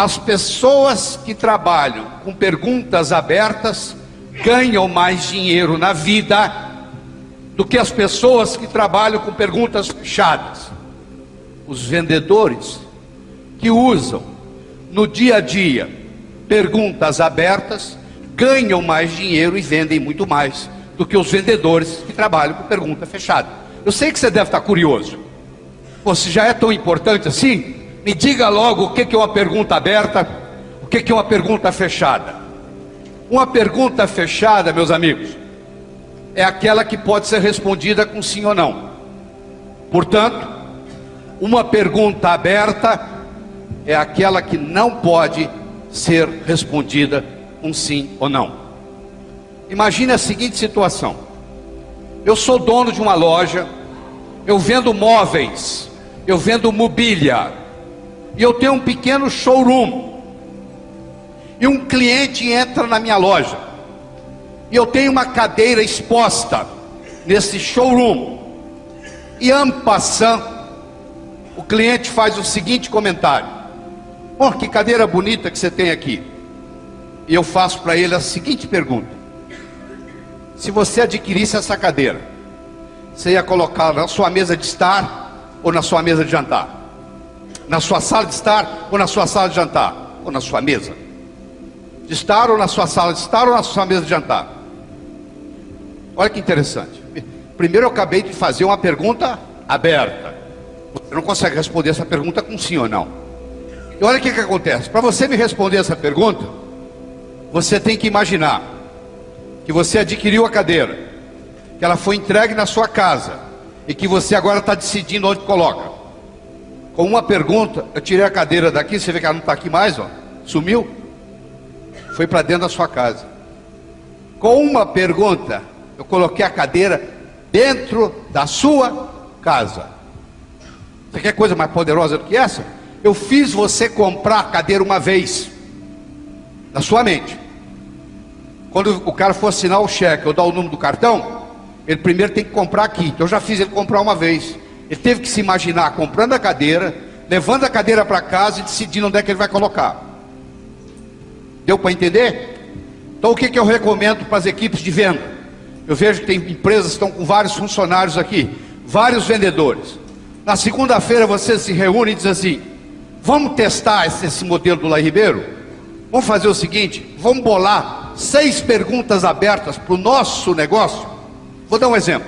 as pessoas que trabalham com perguntas abertas ganham mais dinheiro na vida do que as pessoas que trabalham com perguntas fechadas. Os vendedores que usam no dia a dia perguntas abertas ganham mais dinheiro e vendem muito mais do que os vendedores que trabalham com pergunta fechada. Eu sei que você deve estar curioso. Você já é tão importante assim? Me diga logo o que é uma pergunta aberta, o que é uma pergunta fechada. Uma pergunta fechada, meus amigos, é aquela que pode ser respondida com sim ou não. Portanto, uma pergunta aberta é aquela que não pode ser respondida com sim ou não. Imagine a seguinte situação: eu sou dono de uma loja, eu vendo móveis, eu vendo mobília, e eu tenho um pequeno showroom, e um cliente entra na minha loja, e eu tenho uma cadeira exposta nesse showroom, e en passant, o cliente faz o seguinte comentário: oh, que cadeira bonita que você tem aqui. E eu faço para ele a seguinte pergunta: se você adquirisse essa cadeira, você ia colocar na sua mesa de estar ou na sua mesa de jantar? Na sua sala de estar ou na sua sala de jantar? Ou na sua mesa de estar ou na sua sala de estar ou na sua mesa de jantar? Olha que interessante. Primeiro eu acabei de fazer uma pergunta aberta. Você não consegue responder essa pergunta com sim ou não. E olha o que acontece. Para você me responder essa pergunta, você tem que imaginar que você adquiriu a cadeira, que ela foi entregue na sua casa e que você agora está decidindo onde coloca. Com uma pergunta, eu tirei a cadeira daqui, você vê que ela não está aqui mais, ó, sumiu, foi para dentro da sua casa. Com uma pergunta, eu coloquei a cadeira dentro da sua casa. Você quer coisa mais poderosa do que essa? Eu fiz você comprar a cadeira uma vez, na sua mente. Quando o cara for assinar o cheque ou dar o número do cartão, ele primeiro tem que comprar aqui. Então eu já fiz ele comprar uma vez. Ele teve que se imaginar comprando a cadeira, levando a cadeira para casa e decidindo onde é que ele vai colocar. Deu para entender? Então o que eu recomendo para as equipes de venda? Eu vejo que tem empresas que estão com vários funcionários aqui, vários vendedores. Na segunda-feira você se reúne e diz assim: vamos testar esse modelo do Lai Ribeiro? Vamos fazer o seguinte, vamos bolar 6 perguntas abertas para o nosso negócio. Vou dar um exemplo.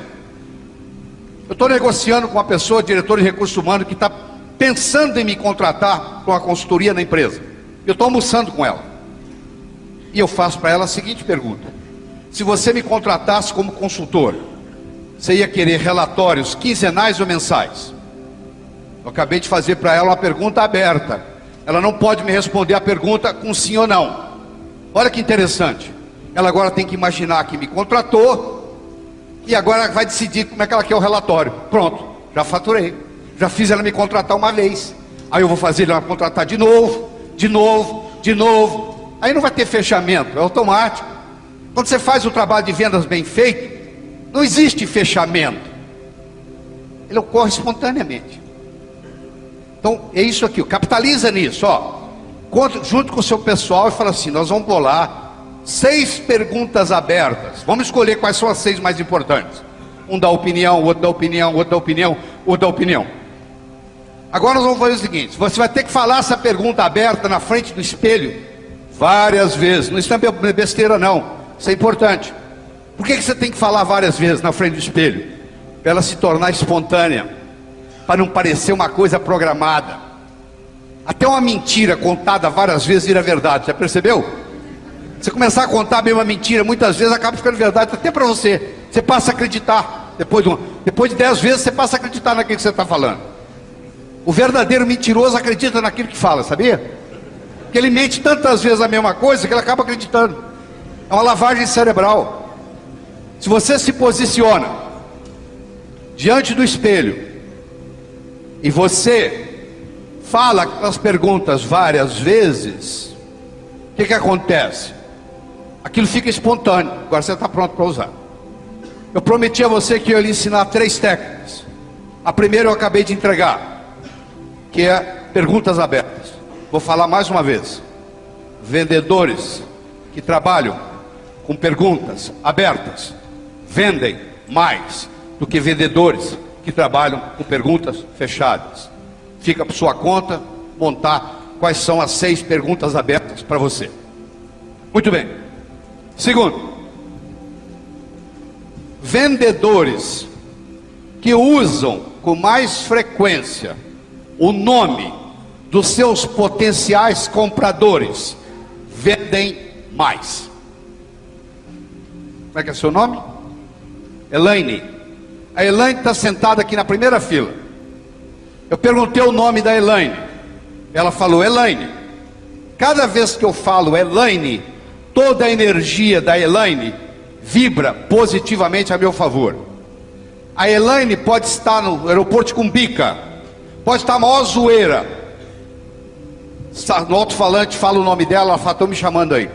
Eu estou negociando com uma pessoa, diretor de recursos humanos, que está pensando em me contratar para uma consultoria na empresa. Eu estou almoçando com ela. E eu faço para ela a seguinte pergunta: se você me contratasse como consultor, você ia querer relatórios quinzenais ou mensais? Eu acabei de fazer para ela uma pergunta aberta. Ela não pode me responder a pergunta com sim ou não. Olha que interessante. Ela agora tem que imaginar que me contratou e agora vai decidir como é que ela quer o relatório. Pronto, já faturei. Já fiz ela me contratar uma vez. Aí eu vou fazer ela contratar de novo, de novo, de novo. Aí não vai ter fechamento, é automático. Quando você faz o trabalho de vendas bem feito, não existe fechamento. Ele ocorre espontaneamente. Então é isso aqui, capitaliza nisso, ó. Junto com o seu pessoal e fala assim: nós vamos bolar 6 perguntas abertas. Vamos escolher quais são as 6 mais importantes. Um dá opinião, o outro dá opinião, o outro dá opinião, o outro dá opinião. Agora nós vamos fazer o seguinte: você vai ter que falar essa pergunta aberta na frente do espelho várias vezes. Não isso não é besteira não, isso é importante. Por que você tem que falar várias vezes na frente do espelho? Para ela se tornar espontânea, para não parecer uma coisa programada. Até uma mentira contada várias vezes vira verdade, já percebeu? Você começar a contar a mesma mentira, muitas vezes acaba ficando verdade até para você. Você passa a acreditar, depois de 10 vezes você passa a acreditar naquilo que você está falando. O verdadeiro mentiroso acredita naquilo que fala, sabia? Porque ele mente tantas vezes a mesma coisa que ele acaba acreditando. É uma lavagem cerebral. Se você se posiciona diante do espelho e você fala aquelas perguntas várias vezes, o que acontece? Aquilo fica espontâneo. Agora você está pronto para usar. Eu prometi a você que eu ia lhe ensinar 3 técnicas. A primeira eu acabei de entregar, que é perguntas abertas. Vou falar mais uma vez. Vendedores que trabalham com perguntas abertas vendem mais do que vendedores que trabalham com perguntas fechadas. Fica por sua conta montar quais são as 6 perguntas abertas para você. Muito bem. Segundo, vendedores que usam com mais frequência o nome dos seus potenciais compradores vendem mais. Como é que é seu nome? Elaine. A Elaine está sentada aqui na primeira fila. Eu perguntei o nome da Elaine. Ela falou Elaine. Cada vez que eu falo Elaine, toda a energia da Elaine vibra positivamente a meu favor. A Elaine pode estar no aeroporto de Cumbica, pode estar a maior zoeira. No alto-falante fala o nome dela, ela fala, estão me chamando aí.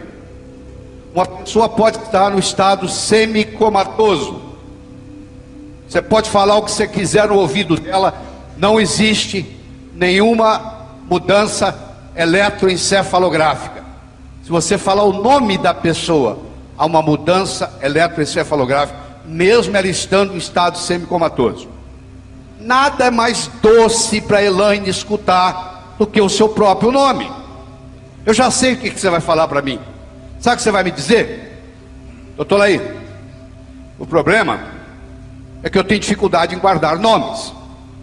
Uma pessoa pode estar no estado semicomatoso. Você pode falar o que você quiser no ouvido dela, não existe nenhuma mudança eletroencefalográfica. Se você falar o nome da pessoa, há uma mudança eletroencefalográfica, mesmo ela estando em estado semicomatoso. Nada é mais doce para Elaine escutar do que o seu próprio nome. Eu já sei o que você vai falar para mim. Sabe o que você vai me dizer? Doutor Laí, o problema é que eu tenho dificuldade em guardar nomes.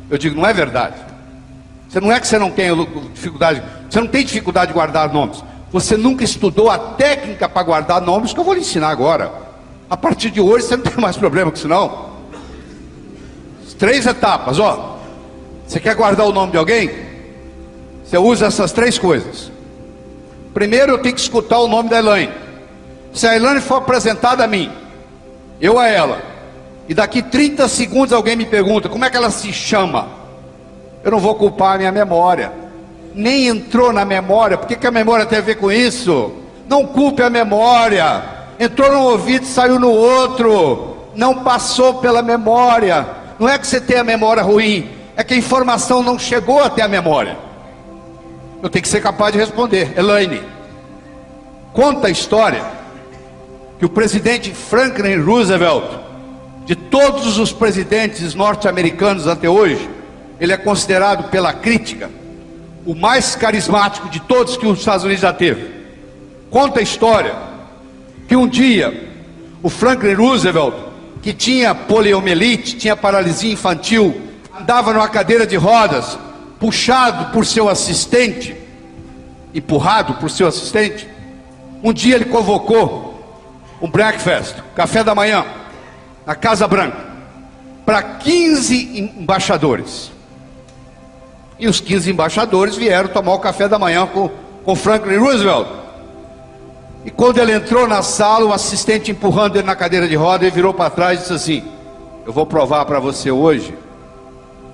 Eu digo, não é verdade. Você não é que você não tem dificuldade, você não tem dificuldade de guardar nomes. Você nunca estudou a técnica para guardar nomes que eu vou lhe ensinar agora. A partir de hoje você não tem mais problema com isso não. 3 etapas, ó. Você quer guardar o nome de alguém? Você usa essas 3 coisas. Primeiro eu tenho que escutar o nome da Elaine. Se a Elaine for apresentada a mim, eu a ela, e daqui 30 segundos alguém me pergunta como é que ela se chama, eu não vou culpar a minha memória. Nem entrou na memória. Por que a memória tem a ver com isso? Não culpe a memória. Entrou num ouvido e saiu no outro. Não passou pela memória. Não é que você tem a memória ruim, é que a informação não chegou até a memória. Eu tenho que ser capaz de responder. Elaine, conta a história que o presidente Franklin Roosevelt, de todos os presidentes norte-americanos até hoje, ele é considerado pela crítica o mais carismático de todos que os Estados Unidos já teve. Conta a história que um dia o Franklin Roosevelt, que tinha poliomielite, tinha paralisia infantil, andava numa cadeira de rodas, puxado por seu assistente, empurrado por seu assistente. Um dia ele convocou um breakfast, café da manhã, na Casa Branca, para 15 embaixadores. E os 15 embaixadores vieram tomar o café da manhã com Franklin Roosevelt. E quando ele entrou na sala, o assistente empurrando ele na cadeira de roda, ele virou para trás e disse assim: eu vou provar para você hoje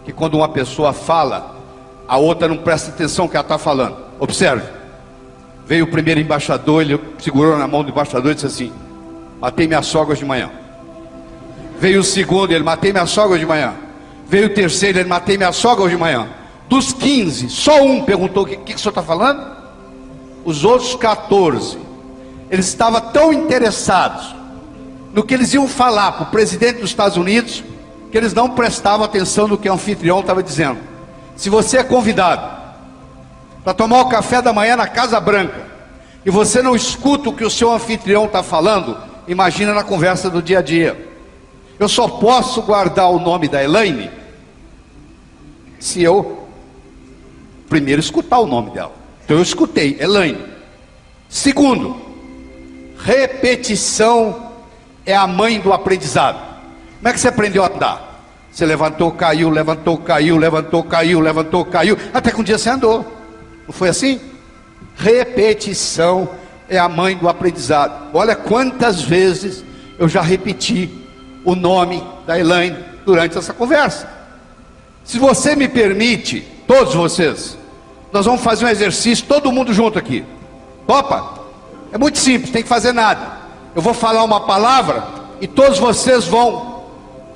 que quando uma pessoa fala, a outra não presta atenção no que ela está falando. Observe. Veio o primeiro embaixador, ele segurou na mão do embaixador e disse assim: matei minha sogra hoje de manhã. Veio o segundo, ele: matei minha sogra hoje de manhã. Veio o terceiro, ele: matei minha sogra hoje de manhã. Dos 15, só um perguntou: o que o senhor está falando? Os outros 14, eles estavam tão interessados no que eles iam falar para o presidente dos Estados Unidos, que eles não prestavam atenção no que o anfitrião estava dizendo. Se você é convidado para tomar o café da manhã na Casa Branca, e você não escuta o que o seu anfitrião está falando, imagina na conversa do dia a dia. Eu só posso guardar o nome da Elaine se eu primeiro escutar o nome dela. Então eu escutei, Elaine. Segundo, repetição é a mãe do aprendizado. Como é que você aprendeu a andar? Você levantou, caiu, levantou, caiu, levantou, caiu, levantou, caiu, até que um dia você andou. Não foi assim? Repetição é a mãe do aprendizado. Olha quantas vezes eu já repeti o nome da Elaine durante essa conversa. Se você me permite, todos vocês, nós vamos fazer um exercício, todo mundo junto aqui. Opa, é muito simples, não tem que fazer nada. Eu vou falar uma palavra e todos vocês vão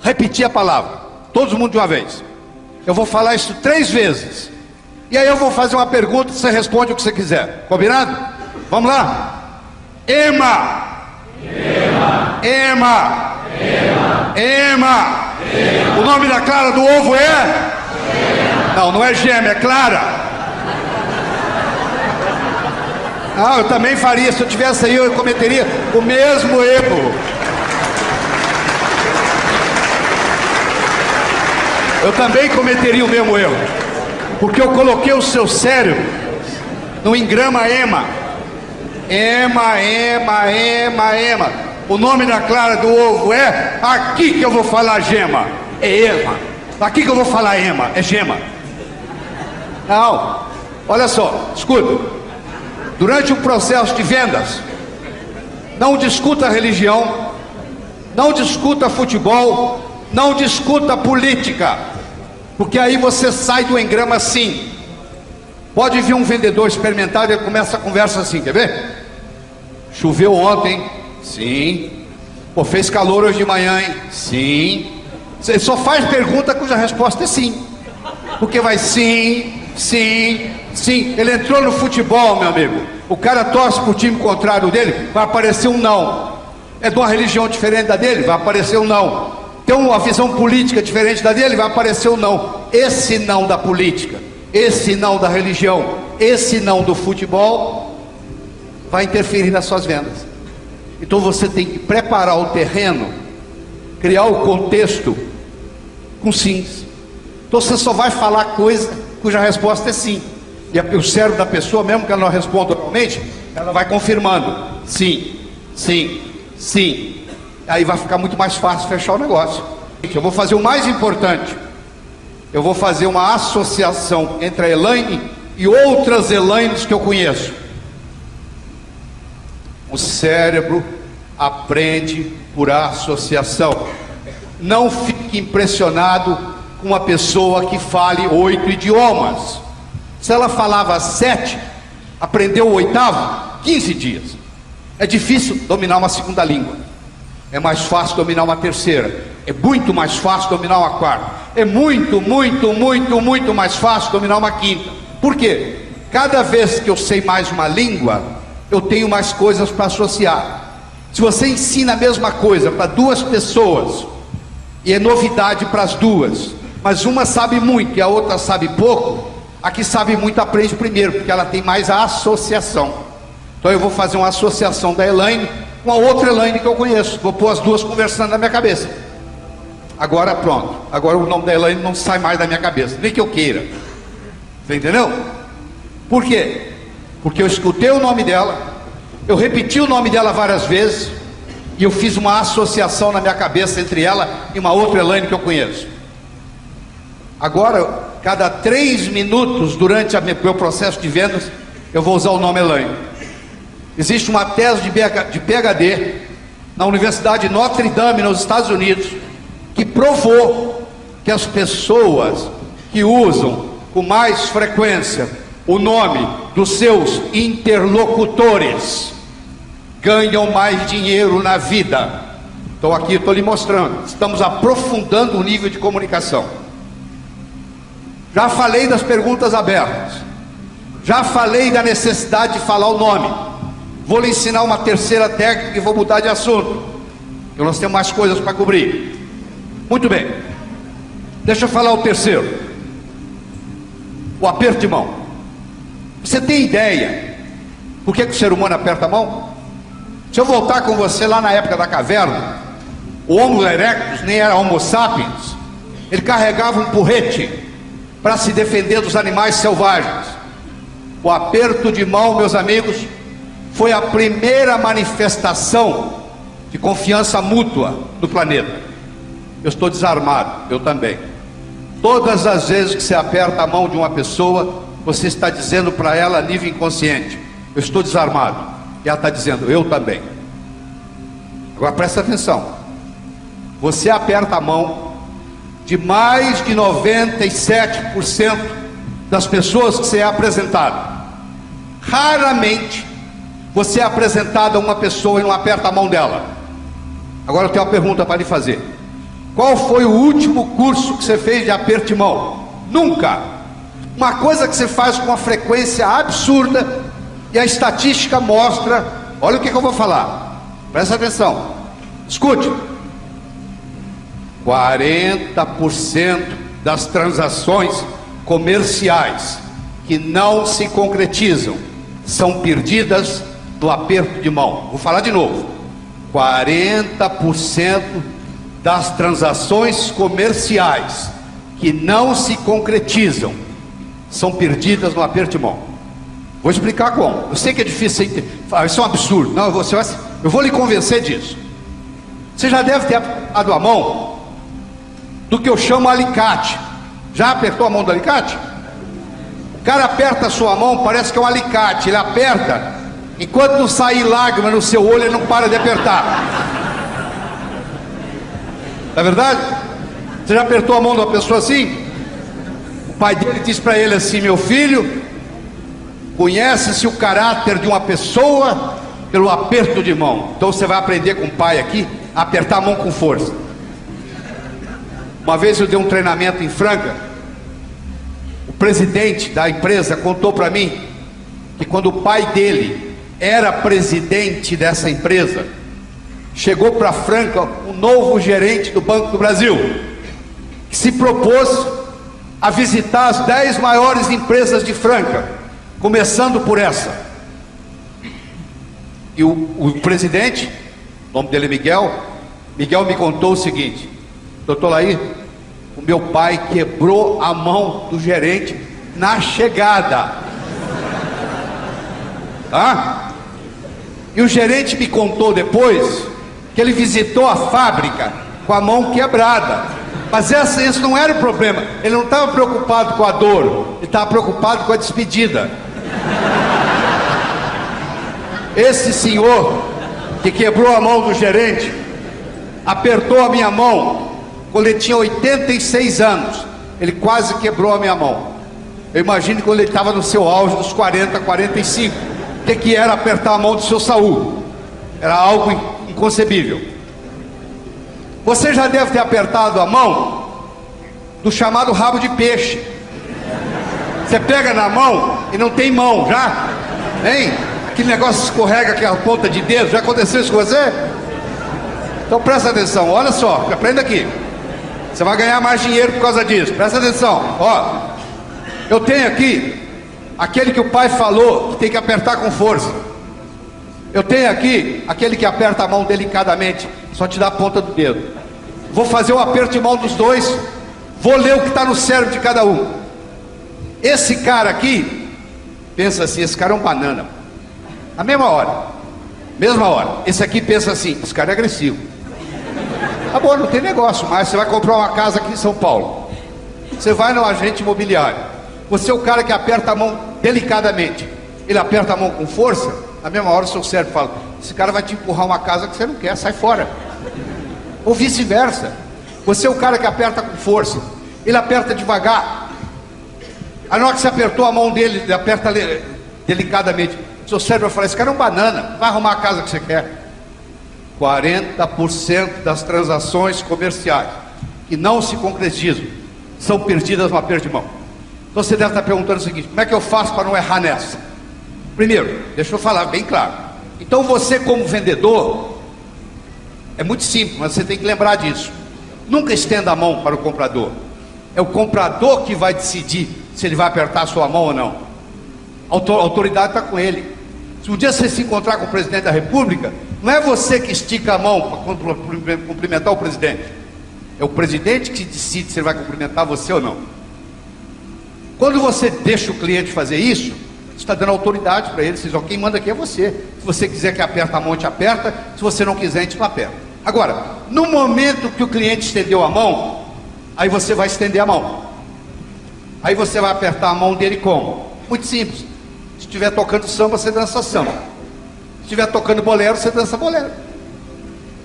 repetir a palavra. Todo mundo de uma vez. Eu vou falar isso 3 vezes. E aí eu vou fazer uma pergunta e você responde o que você quiser. Combinado? Vamos lá? Ema. Ema. Ema. Ema. Ema. O nome da clara do ovo é? Não, não é gêmea, é clara. Ah, eu também faria. Se eu tivesse aí, eu cometeria o mesmo erro. Eu também cometeria o mesmo erro. Porque eu coloquei o seu cérebro no engrama ema. Ema, ema, ema, ema. O nome da clara do ovo é? Aqui que eu vou falar gema. É ema. Aqui que eu vou falar ema. É gema. Não. Olha só, escuta. Durante o processo de vendas, não discuta religião, não discuta futebol, não discuta política, porque aí você sai do engrama assim. Pode vir um vendedor experimentado e começa a conversa assim, quer ver? Choveu ontem? Sim. Pô, fez calor hoje de manhã, hein? Sim. Você só faz pergunta cuja resposta é sim. Porque vai sim, sim, sim. Ele entrou no futebol, meu amigo. O cara torce pro time contrário dele, vai aparecer um não. É de uma religião diferente da dele, vai aparecer um não. Tem uma visão política diferente da dele, vai aparecer um não. Esse não da política, esse não da religião, esse não do futebol vai interferir nas suas vendas. Então você tem que preparar o terreno, criar o contexto com sims. Então você só vai falar coisa cuja resposta é sim. E o cérebro da pessoa, mesmo que ela não responda normalmente, ela vai confirmando. Sim, sim, sim. Aí vai ficar muito mais fácil fechar o negócio. Eu vou fazer o mais importante. Eu vou fazer uma associação entre a Elaine e outras Elaines que eu conheço. O cérebro aprende por associação. Não fique impressionado com uma pessoa que fale 8 idiomas. Se ela falava 7, aprendeu o 8º, 15 dias. É difícil dominar uma segunda língua. É mais fácil dominar uma terceira. É muito mais fácil dominar uma quarta. É muito mais fácil dominar uma quinta. Por quê? Cada vez que eu sei mais uma língua, eu tenho mais coisas para associar. Se você ensina a mesma coisa para 2 pessoas, e é novidade para as 2, mas uma sabe muito e a outra sabe pouco, a que sabe muito aprende primeiro, porque ela tem mais a associação. Então eu vou fazer uma associação da Elaine com a outra Elaine que eu conheço. Vou pôr as 2 conversando na minha cabeça. Agora pronto. Agora o nome da Elaine não sai mais da minha cabeça, nem que eu queira. Você entendeu? Por quê? Porque eu escutei o nome dela, eu repeti o nome dela várias vezes, e eu fiz uma associação na minha cabeça entre ela e uma outra Elaine que eu conheço. Agora, cada 3 minutos durante o meu processo de vendas, eu vou usar o nome Elaine. Existe uma tese de PhD na Universidade de Notre Dame, nos Estados Unidos, que provou que as pessoas que usam com mais frequência o nome dos seus interlocutores ganham mais dinheiro na vida. Então aqui estou lhe mostrando, estamos aprofundando o nível de comunicação. Já falei das perguntas abertas, já falei da necessidade de falar o nome. Vou lhe ensinar uma terceira técnica e vou mudar de assunto, porque nós temos mais coisas para cobrir. Muito bem, deixa eu falar o terceiro, o aperto de mão. Você tem ideia por que o ser humano aperta a mão? Se eu voltar com você lá na época da caverna, o Homo erectus nem era Homo sapiens, ele carregava um porrete para se defender dos animais selvagens. O aperto de mão, meus amigos, foi a primeira manifestação de confiança mútua no planeta. Eu estou desarmado, eu também. Todas as vezes que você aperta a mão de uma pessoa, você está dizendo para ela a nível inconsciente: eu estou desarmado. E ela está dizendo: eu também. Agora presta atenção. Você aperta a mão de mais de 97% das pessoas que você é apresentado. Raramente você é apresentado a uma pessoa e não aperta a mão dela. Agora eu tenho uma pergunta para lhe fazer. Qual foi o último curso que você fez de aperto de mão? Nunca. Uma coisa que se faz com uma frequência absurda, e a estatística mostra, olha o que eu vou falar, presta atenção, escute, 40% das transações comerciais que não se concretizam são perdidas no aperto de mão. Vou falar de novo, 40% das transações comerciais que não se concretizam são perdidas no aperto de mão. Vou explicar como. Eu sei que é difícil, isso é um absurdo. Não, eu vou lhe convencer disso. Você já deve ter apertado a mão do que eu chamo alicate. Já apertou a mão do alicate? O cara aperta a sua mão, parece que é um alicate. Ele aperta, enquanto não sair lágrima no seu olho, ele não para de apertar. Não é verdade? Você já apertou a mão de uma pessoa assim? O pai dele diz para ele assim: meu filho, conhece-se o caráter de uma pessoa pelo aperto de mão. Então você vai aprender com o pai aqui a apertar a mão com força. Uma vez eu dei um treinamento em Franca. O presidente da empresa contou para mim que quando o pai dele era presidente dessa empresa, chegou para Franca um novo gerente do Banco do Brasil, que se propôs a visitar as 10 maiores empresas de Franca, começando por essa. E o presidente, o nome dele é Miguel me contou o seguinte: doutor Laí, o meu pai quebrou a mão do gerente na chegada. E o gerente me contou depois que ele visitou a fábrica com a mão quebrada. Mas esse não era o problema. Ele não estava preocupado com a dor, ele estava preocupado com a despedida. Esse senhor que quebrou a mão do gerente apertou a minha mão quando ele tinha 86 anos. Ele quase quebrou a minha mão. Eu imagino quando ele estava no seu auge dos 40, 45, o que era apertar a mão do seu Saul? Era algo inconcebível. Você já deve ter apertado a mão do chamado rabo de peixe. Você pega na mão e não tem mão, já? Hein? Aquele negócio escorrega, aquela ponta de dedo. Já aconteceu isso com você? Então presta atenção, olha só, aprenda aqui. Você vai ganhar mais dinheiro por causa disso. Presta atenção, ó. Eu tenho aqui aquele que o pai falou que tem que apertar com força. Eu tenho aqui aquele que aperta a mão delicadamente, só te dá a ponta do dedo. Vou fazer o aperto de mão dos dois. Vou ler o que está no cérebro de cada um. Esse cara aqui pensa assim: esse cara é um banana. Na mesma hora. Esse aqui pensa assim: esse cara é agressivo. Tá bom, não tem negócio mais. Você vai comprar uma casa aqui em São Paulo. Você vai no agente imobiliário. Você é o cara que aperta a mão delicadamente. Ele aperta a mão com força. Na mesma hora o seu cérebro fala: esse cara vai te empurrar uma casa que você não quer, sai fora. Ou vice-versa. Você é o cara que aperta com força. Ele aperta devagar. Aí na hora que você apertou a mão dele, ele aperta delicadamente. O seu cérebro vai falar: esse cara é um banana, vai arrumar a casa que você quer. 40% das transações comerciais que não se concretizam são perdidas no aperto de mão. Então você deve estar perguntando o seguinte: como é que eu faço para não errar nessa? Primeiro, deixa eu falar bem claro. Então você, como vendedor, é muito simples, mas você tem que lembrar disso. Nunca estenda a mão para o comprador. É o comprador que vai decidir se ele vai apertar a sua mão ou não. A autoridade está com ele. Se um dia você se encontrar com o presidente da República, não é você que estica a mão para cumprimentar o presidente. É o presidente que decide se ele vai cumprimentar você ou não. Quando você deixa o cliente fazer isso, você está dando autoridade para ele. Você diz: ó, quem manda aqui é você. Se você quiser que aperta a mão, te aperta. Se você não quiser, a gente não aperta. Agora, no momento que o cliente estendeu a mão, aí você vai estender a mão. Aí você vai apertar a mão dele como? Muito simples. Se estiver tocando samba, você dança samba. Se estiver tocando bolero, você dança bolero.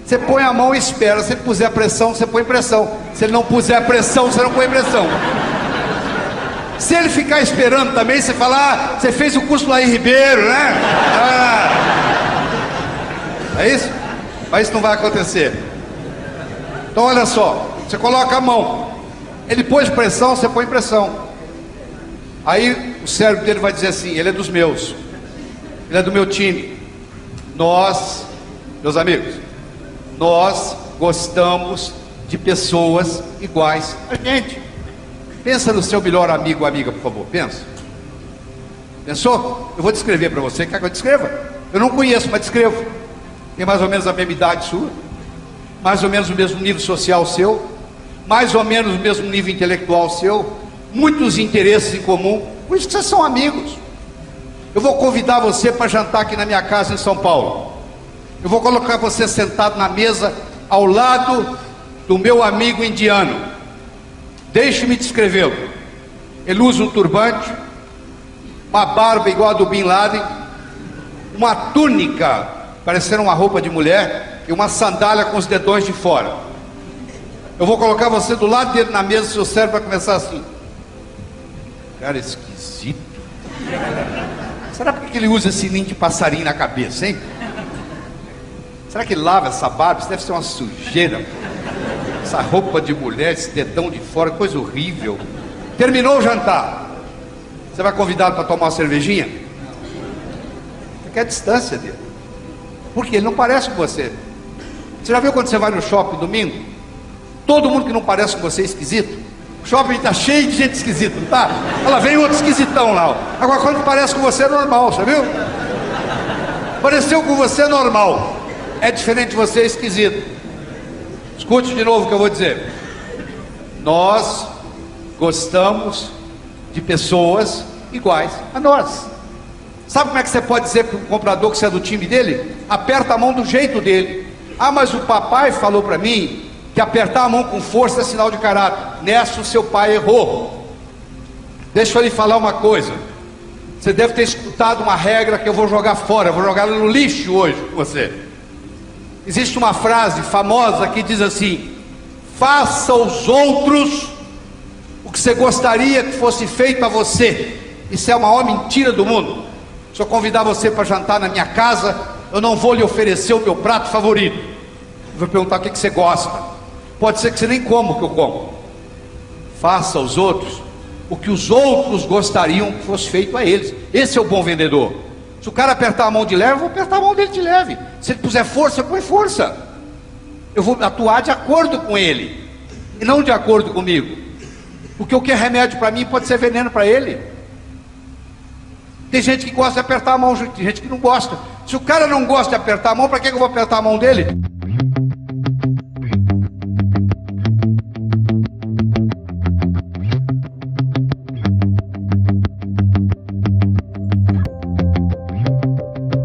Você põe a mão e espera. Se ele puser pressão, você põe pressão. Se ele não puser pressão, você não põe pressão. Se ele ficar esperando também, você fala: ah, você fez o curso lá em Ribeiro, né? É isso? Mas isso não vai acontecer. Então olha só, você coloca a mão. Ele pôs pressão, você põe pressão. Aí o cérebro dele vai dizer assim: ele é dos meus, ele é do meu time. Nós, meus amigos, nós gostamos de pessoas iguais a gente. Pensa no seu melhor amigo ou amiga, por favor, pensa. Pensou? Eu vou descrever para você, quer que eu descreva? Eu não conheço, mas descrevo. Tem mais ou menos a mesma idade sua, mais ou menos o mesmo nível social seu, mais ou menos o mesmo nível intelectual seu, muitos interesses em comum, por isso que vocês são amigos. Eu vou convidar você para jantar aqui na minha casa em São Paulo. Eu vou colocar você sentado na mesa ao lado do meu amigo indiano. Deixe-me descrevê-lo. Ele usa um turbante, uma barba igual a do Bin Laden, uma túnica parecendo uma roupa de mulher e uma sandália com os dedões de fora. Eu vou colocar você do lado dele na mesa, seu cérebro vai começar assim: cara esquisito. Será porque ele usa esse ninho de passarinho na cabeça, hein? Será que ele lava essa barba? Isso deve ser uma sujeira. Essa roupa de mulher, esse dedão de fora, coisa horrível. Terminou o jantar, você vai convidá-lo para tomar uma cervejinha? Você quer a distância dele, porque ele não parece com você. Você já viu quando você vai no shopping domingo? Todo mundo que não parece com você é esquisito. O shopping está cheio de gente esquisita, não está? Ela vem outro esquisitão lá. Agora quando parece com você é normal, você viu? Pareceu com você é normal. É diferente de você, é esquisito. Escute de novo o que eu vou dizer. Nós gostamos de pessoas iguais a nós. Sabe como é que você pode dizer para o comprador que você é do time dele? Aperta a mão do jeito dele. Ah, mas o papai falou para mim que apertar a mão com força é sinal de caráter. Nessa o seu pai errou. Deixa eu lhe falar uma coisa. Você deve ter escutado uma regra que eu vou jogar fora, eu vou jogar no lixo hoje com você. Existe uma frase famosa que diz assim: faça aos outros o que você gostaria que fosse feito a você. Isso é a maior mentira do mundo. Se eu convidar você para jantar na minha casa, eu não vou lhe oferecer o meu prato favorito. Eu vou perguntar o que você gosta. Pode ser que você nem coma o que eu como. Faça aos outros o que os outros gostariam que fosse feito a eles. Esse é o bom vendedor. Se o cara apertar a mão de leve, eu vou apertar a mão dele de leve. Se ele puser força, põe força. Eu vou atuar de acordo com ele e não de acordo comigo. Porque o que é remédio para mim pode ser veneno para ele. Tem gente que gosta de apertar a mão, tem gente que não gosta. Se o cara não gosta de apertar a mão, para que eu vou apertar a mão dele?